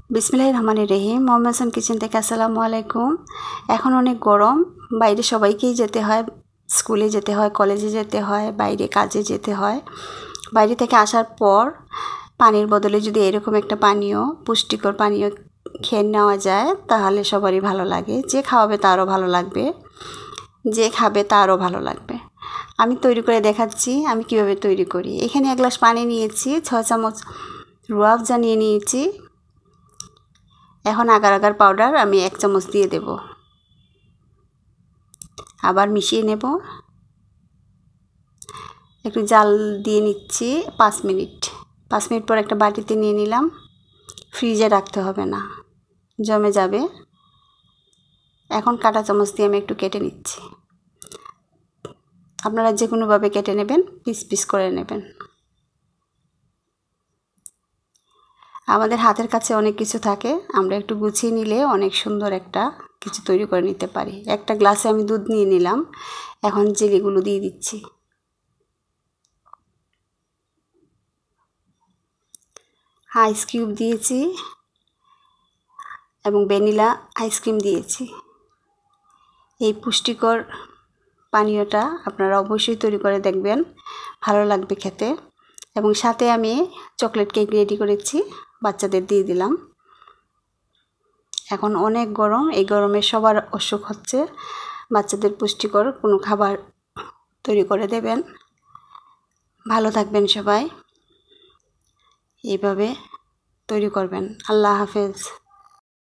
বিসমিল্লাহির রহমানির রহিম। মোহাম্মদ হাসান কিচেন থেকে আসসালামু আলাইকুম। এখন অনেক গরম, বাইরে সবাইকেই যেতে হয়, স্কুলে যেতে হয়, কলেজে যেতে হয়, বাইরে কাজে যেতে হয়। বাইরে থেকে আসার পর পানির বদলে যদি এরকম একটা পানীয়, পুষ্টিকর পানীয় খেয়ে নেওয়া যায় তাহলে সবারই ভালো লাগে। যে খাওয়াবে তারও ভালো লাগবে, যে খাবে তারও ভালো লাগবে। আমি তৈরি করে দেখাচ্ছি আমি কিভাবে তৈরি করি। এখানে 1 গ্লাস পানি নিয়েছি, 6 চামচ রুয়াবজা নিয়ে নিয়েছি। এখন আগার আগার পাউডার আমি 1 চামচ দিয়ে দেব, আবার মিশিয়ে নেব। একটু জাল দিয়ে নিচ্ছি 5 মিনিট। 5 মিনিট পর একটা বাটিতে নিয়ে নিলাম। ফ্রিজে রাখতে হবে না, জমে যাবে। এখন কাঁটা চামচ দিয়ে আমি একটু কেটে নিচ্ছি। আপনারা যে কোনোভাবে কেটে নেবেন, পিস পিস করে নেবেন। আমাদের হাতের কাছে অনেক কিছু থাকে, আমরা একটু গুছিয়ে নিলে অনেক সুন্দর একটা কিছু তৈরি করে নিতে পারি। একটা গ্লাসে আমি দুধ নিয়ে নিলাম, এখন জেলিগুলো দিয়ে দিচ্ছি। আইস কিউব দিয়েছি এবং ভ্যানিলা আইসক্রিম দিয়েছি। এই পুষ্টিকর পানীয়টা আপনারা অবশ্যই তৈরি করে দেখবেন, ভালো লাগবে খেতে। এবং সাথে আমি চকলেট কেক রেডি করেছি, বাচ্চাদের দিয়ে দিলাম। এখন অনেক গরম, এই গরমে সবার অসুখ হচ্ছে, বাচ্চাদের পুষ্টিকর কোনো খাবার তৈরি করে দেবেন। ভালো থাকবেন সবাই, এইভাবে তৈরি করবেন। আল্লাহ হাফেজ।